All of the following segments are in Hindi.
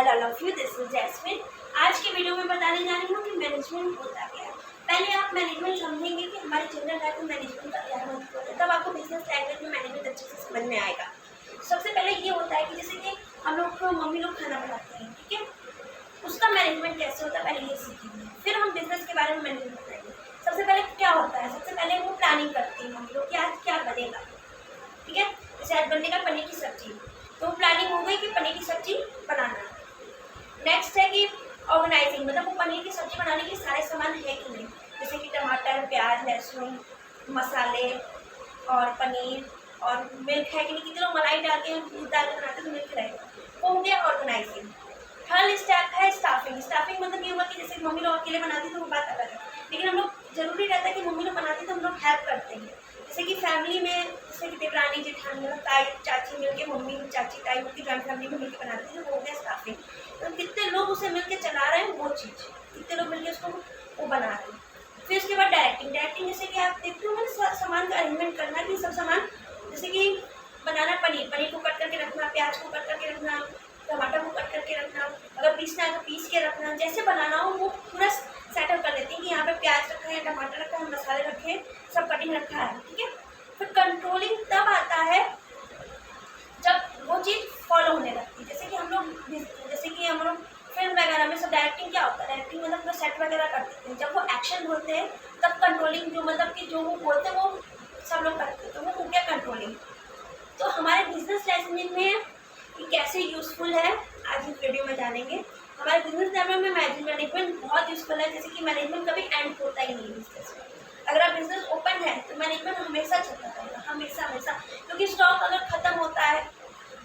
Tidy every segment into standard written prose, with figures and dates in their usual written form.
And I love you, this is Jasmine. आज की वीडियो में बताने जा रही हूँ कि मैनेजमेंट होता क्या है। पहले आप मैनेजमेंट समझेंगे कि हमारे जनरल लाइफ में मैनेजमेंट का क्या महत्व होता है, तब आपको बिजनेस लैंग्वेज में मैनेजमेंट अच्छे से समझ में आएगा। सबसे पहले ये होता है कि जैसे कि हम लोग को मम्मी लोग खाना बनाते हैं, ठीक है, उसका मैनेजमेंट कैसे होता है पहले ये सीखेंगे, फिर हम बिजनेस के बारे में मैनेजमेंट बताएंगे। सबसे पहले क्या होता है, सबसे पहले वो प्लानिंग करती है मम्मी लोग कि आज क्या बनेगा, ठीक है। जैसे आज बनेगा पनीर की सब्जी, तो प्लानिंग हो गई कि पनीर की सब्जी बनाना। नेक्स्ट है कि ऑर्गेनाइजिंग, मतलब वो पनीर की सब्जी बनाने के सारे सामान है कि नहीं, जैसे कि टमाटर, प्याज, लहसुन, मसाले और पनीर और मिल्क है कि नहीं, कितने लोग मलाई डाल के दूध डाल के बनाते तो मिल्क रहेगा, वो हो गया ऑर्गेनाइजिंग। थर्ड स्टेप है स्टाफिंग। स्टाफिंग मतलब ये हुआ कि जैसे मम्मी लोग अकेले बनाती तो वो बात अलग है, लेकिन हम लोग जरूरी रहता है कि मम्मी लोग बनाती तो हम लोग हेल्प करते हैं। जैसे कि फैमिली में जैसे कि देवरानी जेठानी मतलब ताई चाची मिलके, मम्मी चाची ताई मिलकर जॉइंट फैमिली में मिलकर बनाती है, तो वो हो गया स्टाफिंग। तो कितने लोग उसे मिलकर चला रहे हैं वो चीज़, कितने लोग मिलकर उसको वो बना रहे हैं। फिर उसके बाद डायरेक्टिंग। डायरेक्टिंग जैसे कि आप देखते हो मैंने सामान का अरेंजमेंट करना कि सब सामान, जैसे कि बनाना पनीर, पनीर को कट करके रखना, प्याज को कट करके रखना, टमाटर को कट करके रखना, अगर पीसना है तो पीस के रखना, जैसे बनाना हो वो पूरा सेटअप कर लेते हैं कि यहाँ पे प्याज रखा है, टमाटर रखा है, मसाले रखे हैं, सब कटिंग रखा है, ठीक है। फिर कंट्रोलिंग तब आता है जब वो चीज़ फॉलो होने लगती है। जैसे कि हम लोग फिल्म वगैरह में सब डायरेक्टिंग क्या होता है, डायरेक्टिंग मतलब पूरा सेट वगैरह कर देते हैं, जब वो एक्शन होते हैं तब कंट्रोलिंग, जो मतलब कि जो वो बोलते हैं वो सब लोग करते हैं, तो वो हो गया कंट्रोलिंग। तो हमारे बिजनेस लाइसेंसिंग में ये कैसे यूज़फुल है आज इस वीडियो में जानेंगे। हमारे बिजनेस लेवल में मैनेजमेंट बहुत यूज़फुल है। जैसे कि मैनेजमेंट कभी एंड होता ही नहीं बिजनेस में। अगर आप बिजनेस ओपन है तो मैनेजमेंट हमेशा चलता रहेगा, हमेशा हमेशा, क्योंकि स्टॉक अगर ख़त्म होता है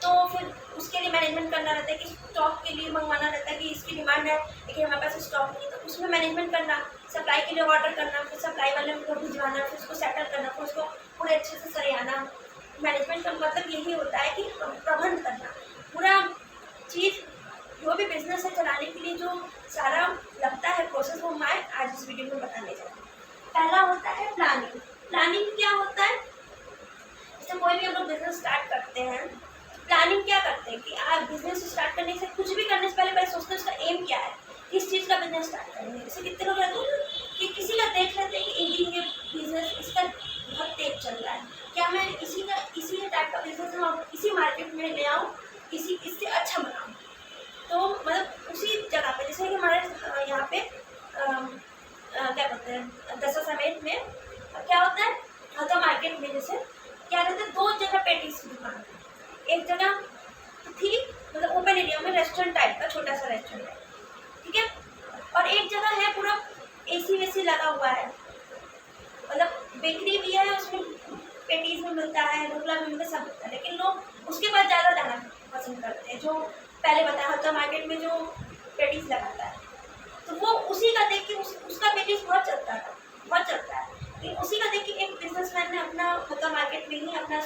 तो फिर उसके लिए मैनेजमेंट करना रहता है कि स्टॉक के लिए मंगवाना रहता है कि इसकी डिमांड है लेकिन हमारे पास स्टॉक नहीं, तो उसमें मैनेजमेंट करना, सप्लाई के लिए ऑर्डर करना, फिर सप्लाई वाले को भिजवाना, फिर उसको सेटल करना, फिर उसको पूरे अच्छे से सरियाना। मैनेजमेंट का मतलब यही होता है कि प्रबंध करना पूरा चीज़, जो भी बिजनेस है चलाने के लिए जो सारा लगता है प्रोसेस, वो मैं आज इस वीडियो में बताने जा रही हूँ। पहला होता है प्लानिंग। प्लानिंग क्या होता है, जैसे कोई भी हम लोग बिजनेस स्टार्ट करते हैं, प्लानिंग क्या करते हैं कि आप बिजनेस स्टार्ट करने से, कुछ भी करने से पहले सोचते हैं उसका एम क्या है, किस चीज़ का बिजनेस स्टार्ट करेंगे। जैसे कितने लोग रहते हैं कि किसी का देख लेते हैं कि ये बिजनेस इसका बहुत तेज चल रहा है, क्या मैं इसी टाइप का बिजनेस हम इसी मार्केट में ले आऊँ, इससे अच्छा बनाऊँ। तो मतलब उसी जगह पे, जैसे कि हमारे यहाँ पे क्या कहते हैं दशा समेत में क्या होता है, हता मार्केट में जैसे क्या रहता है, दो जगह पेटीज की दुकान, एक जगह थी मतलब ओपन एरिया में रेस्टोरेंट टाइप का छोटा सा रेस्टोरेंट है, ठीक है, और एक जगह है पूरा एसी वेसी लगा हुआ है, मतलब बेकरी भी है, उसमें पेटीज में मिलता है, ढोकला में मिलता है, सब मिलता है, लेकिन लोग उसके पास ज़्यादा जाना पसंद करते हैं, जो पहले बताया होता मार्केट में जो पेटीज लगाता है, तो वो उसी का देख के उसका पेटीज बहुत चलता है, बहुत चलता है। लेकिन उसी का देख के एक बिजनेसमैन ने अपना होता मार्केट में ही अपना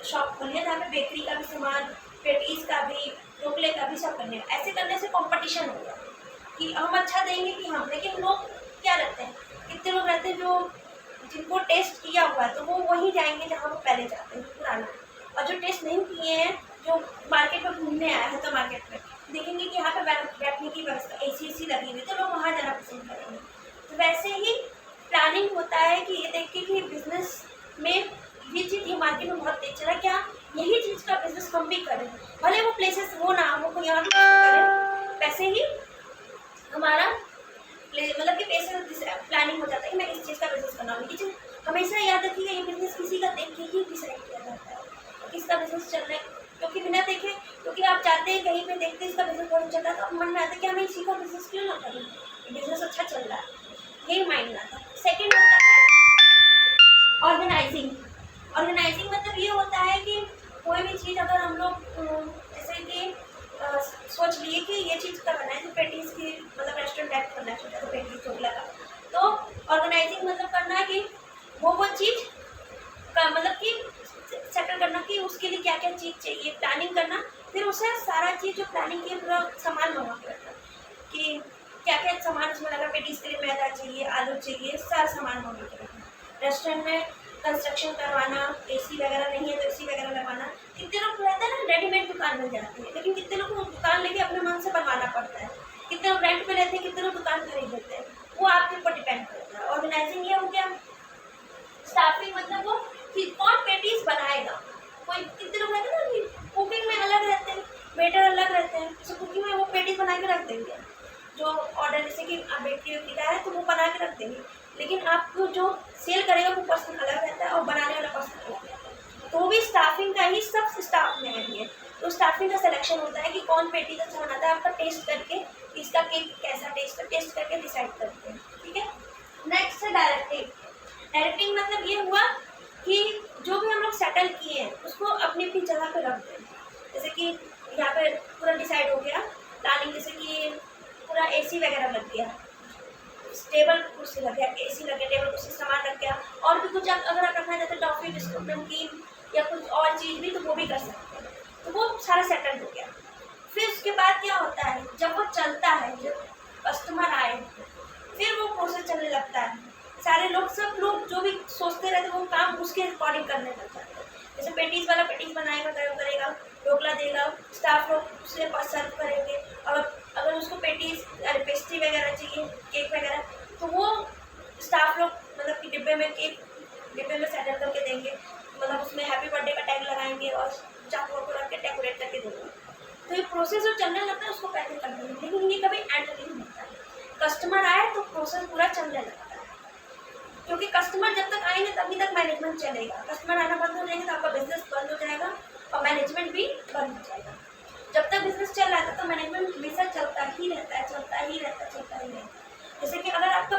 शॉप खोलिया जहाँ पे बेकरी का भी सामान, पेटीज का भी, ढोकले का भी सब करने। ऐसे करने से कंपटीशन हो गया कि हम अच्छा देंगे कि हम, लेकिन लोग क्या रहते हैं, कितने लोग रहते हैं जो जिनको टेस्ट किया हुआ है तो वो वहीं जाएंगे जहाँ वो पहले जाते हैं पुराना, और जो टेस्ट नहीं किए हैं, जो मार्केट में घूमने आया है तो मार्केट में देखेंगे कि यहाँ पे बैठने की व्यवस्था एसी लगी हुई, तो लोग वहाँ जाना पसंद करेंगे। तो वैसे ही प्लानिंग होता है कि ये देखिए कि बिजनेस में ये चीज़ ये मार्केट में बहुत तेज चला, क्या यही चीज़ का बिजनेस हम भी करें, भले वो प्लेसेस हो ना हो, कोई यहाँ करें, वैसे ही हमारा मतलब कि पैसे प्लानिंग हो जाता है कि मैं इस चीज़ का बिजनेस करना हूँ। लेकिन हमेशा याद रखिएगा ये बिजनेस किसी का देख के ही डिसाइड किया जाता है किसका बिजनेस चल रहा है, क्योंकि बिना देखे, क्योंकि आप चाहते हैं कहीं पे देखते हैं इसका बिजनेस बहुत चल रहा है तो मन में आता है कि हमें इसी का बिजनेस क्यों ना करें, बिजनेस अच्छा चल रहा है, यही माइंड में आता है। सेकेंड होता है ऑर्गेनाइजिंग। ऑर्गेनाइजिंग मतलब ये होता है कि कोई भी चीज़ अगर हम लोग जैसे कि सोच लिए कि ये चीज़ का बनाए, तो पेटीज की मतलब रेस्टोरेंट टाइप करना चाहिए, तो पेटीज ढोकला का, तो ऑर्गेनाइजिंग मतलब करना कि वो चीज़ का मतलब कि सेटल करना कि उसके लिए क्या क्या चीज़ चाहिए, प्लानिंग करना, फिर उसे सारा चीज़ जो प्लानिंग की पूरा सामान मंगवा के रखना कि क्या क्या सामान उसमें लगा, पेटीज के लिए मैदा चाहिए, आलू चाहिए, सारा सामान मंगवा के रखना। रेस्टोरेंट में कंस्ट्रक्शन करवाना, एसी वगैरह नहीं है तो एसी वगैरह लगवाना। कितने लोग रहते हैं ना रेडीमेड दुकान मिल जाती है, लेकिन कितने लोग दुकान लेके अपने मन से बनवा कमाना पड़ता है, कितने लोग रेंट पे लेते हैं, कितने लोग दुकान खरीद लेते हैं, वो आपके ऊपर डिपेंड करता है। ऑर्गेनाइजिंग ये हो गया। स्टाफिंग मतलब वो कि कौन पेटीज बनाएगा। कोई कितने लोग रहते हैं ना कि कुकिंग में अलग रहते हैं, वेटर अलग रहते हैं, तो कुकिंग में वो पेटीज बना के रख देंगे, जो ऑर्डर जैसे कि आप बेकरी वेकरी का है तो वो बना के रख देंगे, लेकिन आपको जो सेल करेगा वो पर्सन अलग रहता है और बनाने वाला पर्सन अलग रहता है। तो वो भी स्टाफिंग का ही सब स्टाफ में आएंगे। तो स्टाफिंग का सिलेक्शन होता है कि कौन पेटीज अच्छा बनाता है, आपका टेस्ट करके इसका केक कैसा टेस्ट करके डिसाइड करते हैं। ठीक है, नेक्स्ट है डायरेक्टिंग। डायरेक्टिंग मतलब ये हुआ कि जो भी हम लोग सेटल किए हैं उसको अपनी अपनी जगह पे रख दें। जैसे कि यहाँ पे पूरा डिसाइड हो गया प्लानिंग, जैसे कि पूरा एसी वगैरह लग गया, टेबल कुर्सी लग गया, एसी लग गया, टेबल कुर्सी सामान लग गया, और भी कुछ अगर आप रखना चाहते हैं टॉफी बिस्कुट नमकीन या कुछ और चीज़ भी, तो वो भी कर सकते हैं। तो वो सारा सेटल हो गया। फिर उसके बाद क्या होता है, जब वो चलता है, जब कस्टमर आए फिर वो प्रोसेस चलने लगता है। सारे लोग सब लोग जो भी सोचते रहते वो काम उसके अकॉर्डिंग करने लग जाते हैं। जैसे पेटीज वाला पेटीज बनाएगा, गर्म करेगा, ढोकला देगा, स्टाफ लोग उसे सर्व करेंगे, और अगर उसको पेटीज अरे पेस्ट्री वगैरह चाहिए, केक वगैरह, तो वो स्टाफ लोग मतलब कि डिब्बे में केक डिब्बे में सेटल करके देंगे, मतलब उसमें हैप्पी बर्थडे का टैग लगाएंगे और चाकू वाकू रख के डेकोरेट करके देंगे। तो ये प्रोसेस जो चलने लगता है उसको पैसे करते हैं, लेकिन ये कभी एंड नहीं होता है। कस्टमर आए तो प्रोसेस पूरा चलने लगता है, क्योंकि कस्टमर जब तक आएंगे तभी तक मैनेजमेंट चलेगा। कस्टमर आना बंद हो जाएंगे तो आपका बिजनेस बंद हो जाएगा और मैनेजमेंट भी बंद हो जाएगा। जब तक बिजनेस चल रहा है तब तक मैनेजमेंट हमेशा चलता ही रहता है, चलता ही रहता है, चलता ही रहता है। जैसे कि अगर आपका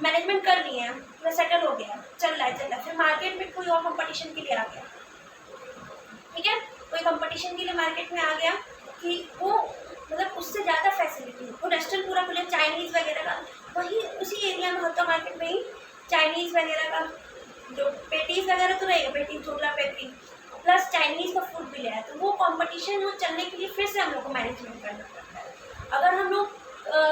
मैनेजमेंट कर लिए हैं, पूरा सेटल हो गया, चल रहा है, फिर मार्केट में कोई और कंपटीशन के लिए आ गया, ठीक है, कोई कंपटीशन के लिए मार्केट में आ गया कि वो मतलब उससे ज़्यादा फैसिलिटी, वो रेस्टोरेंट पूरा खुले चाइनीज़ वगैरह का, वही उसी एरिया में हल्का मार्केट में ही चाइनीज़ वगैरह का जो पेटीज वगैरह तो रहेगा, पेटीज ढोकला पेटी प्लस चाइनीज़ का फूड भी ले आया, तो वो कंपटीशन वो चलने के लिए फिर से हम लोग को मैनेजमेंट करना पड़ता है। अगर हम लोग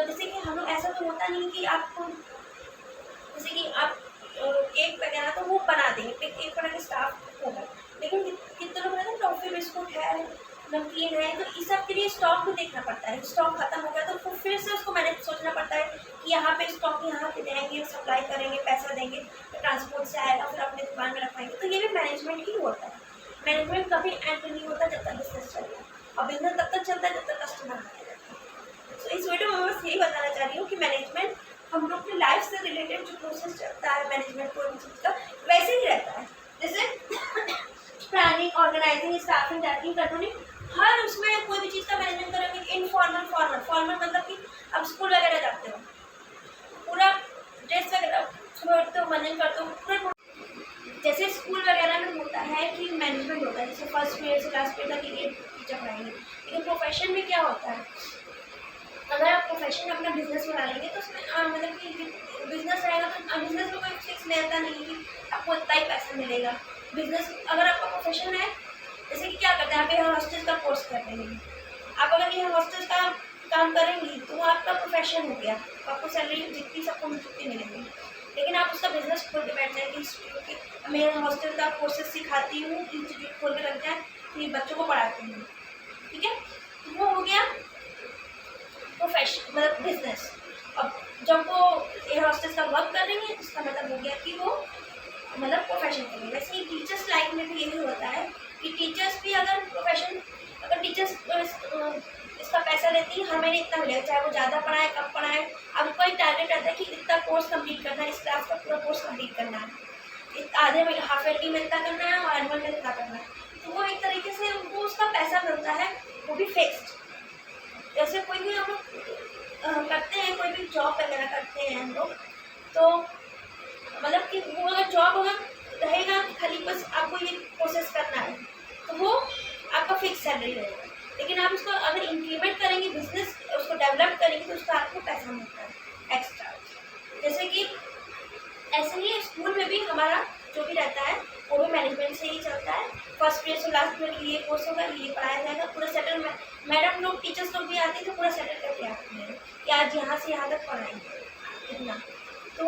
जैसे कि हम लोग ऐसा तो होता नहीं कि आपको जैसे कि आप केक वगैरह तो वो बना देंगे, केक बना के स्टाफ होगा, लेकिन कितने लोग रहते हैं टॉफी बिस्कुट है, नमकीन है, तो इस सब के लिए स्टॉक भी देखना पड़ता है। स्टॉक खत्म हो गया तो फिर से उसको मैंने सोचना पड़ता है कि यहाँ पे स्टॉक यहाँ पे देंगे, सप्लाई करेंगे, पैसा देंगे, तो ट्रांसपोर्ट से आएगा, फिर अपने दुकान में रखवाएंगे। तो ये भी मैनेजमेंट ही होता है। मैनेजमेंट कभी एंड नहीं होता जब तक बिजनेस चल रहा है, और बिजनेस तब तक चलता है जब तक कस्टमर आते रहता है। तो इस वीडियो में मैं बस यही बताना चाह रही हूँ कि मैनेजमेंट हम लोग की लाइफ से रिलेटेड जो प्रोसेस चलता है मैनेजमेंट कोई भी चीज़ का, वैसे ही रहता है। जैसे planning, organising, staffing, directing, controlling, हर उसमें कोई भी चीज़ का मैनेजमेंट करेंगे। Informal, formal. फॉर्मल मतलब कि अब स्कूल वगैरह जाते हो, पूरा ड्रेस वगैरह छोड़ते हो, मैनेज करते हो पूरा। जैसे स्कूल वगैरह में होता है कि मैनेजमेंट होता है, जैसे फर्स्ट पीरियड से लास्ट पीरियड तक ये टीचर पढ़ाएंगे, लेकिन प्रोफेशन में क्या होता है, अगर आप प्रोफेशन अपना बिजनेस बना लेंगे तो उसमें मतलब कि बिजनेस रहेगा तो बिजनेस में कोई फिक्स रहता नहीं कि आपको इतना ही पैसा मिलेगा। बिजनेस अगर आपका प्रोफेशन है, जैसे कि क्या करते हैं, आप यहाँ हॉस्टल का कोर्स कर रहे हैं, आप अगर यहाँ हॉस्टल का काम करेंगी तो वो आपका प्रोफेशन हो गया, तो आपको सैलरी जितनी सबको जितनी मिलेगी। लेकिन आप उसका बिजनेस खोल के बैठ जाए कि मैं हॉस्टल का कोर्सेज सिखाती हूँ, इंस्टीट्यूट खोल के रख जाए कि बच्चों को पढ़ाती हूँ, ठीक है, तो वो हो गया प्रोफेशन मतलब बिजनेस। अब जब वो एयर हॉस्टेस का वर्क करेंगे उसका मतलब हो गया कि वो मतलब प्रोफेशन करेंगे। वैसे ही टीचर्स लाइफ में भी यही होता है कि टीचर्स भी अगर प्रोफेशन, अगर टीचर्स इसका पैसा लेती है, हर महीने इतना मिलेगा, चाहे वो ज़्यादा पढ़ाए कम पढ़ाए, आपको एक टारगेट रहता है कि इतना कोर्स कंप्लीट करना है, इस क्लास का पूरा कोर्स कंप्लीट करना है, आधे में हाफ ईयरली में इतना करना है और एनुअल में इतना करना है। तो वो एक तरीके से उनको उसका पैसा मिलता है, वो भी फिक्स्ड। जैसे कोई भी हम लोग करते हैं, कोई भी जॉब वगैरह करते हैं हम लोग, तो मतलब कि वो अगर जॉब अगर रहेगा खाली बस आपको ये प्रोसेस करना है तो वो आपका फिक्स सैलरी रहेगा। लेकिन आप उसको अगर इंक्रीमेंट करेंगे, बिजनेस उसको डेवलप करेंगे, तो उसका आपको पैसा मिलता है एक्स्ट्रा। जैसे कि ऐसे ही स्कूल में भी हमारा जो भी रहता है वो भी मैनेजमेंट से ही चलता है। फर्स्ट पीरियड से लास्ट पीरियड ये कोर्स होगा, ये पढ़ाया जाएगा, पूरा सेटल। मैडम लोग टीचर्स लोग भी आते हैं तो पूरा सेटल करके आते हैं कि आज यहाँ से यहाँ तक पढ़ाएंगे इतना। तो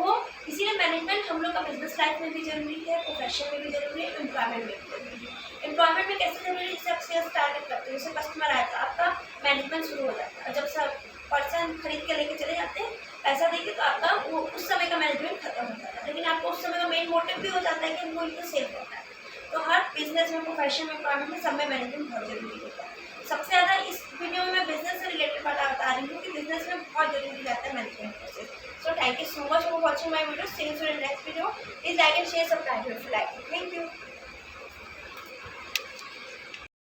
इसीलिए मैनेजमेंट हम लोग का बिजनेस लाइफ में भी जरूरी है, प्रोफेशन में भी जरूरी है, एम्प्लॉयमेंट में भी जरूरी है। एम्प्लॉयमेंट में कैसे जरूरी है, जैसे आप सेल्स टारगेट करते हो, जैसे कस्टमर आया तो आपका मैनेजमेंट शुरू हो जाता है। जब सब पर्सन खरीद के लेके चले जाते हैं पैसा देके, तो आपका वो उस समय का मैनेजमेंट खत्म हो जाता है। लेकिन आपको उस समय का मेन मोटिव भी हो जाता है कि हमको इनको सेल करना है। तो हर बिजनेस में, प्रोफेशन में, एम्प्लॉयमेंट में, सब में मैनेजमेंट बहुत जरूरी होता है। सबसे ज़्यादा इस वीडियो में मैं बिजनेस से रिलेटेड बता रही हूँ कि बिजनेस में बहुत जरूरी रहता है management process. So thank you so much for watching my video. See you in next video. Please like and share, subscribe if you like it. Thank you.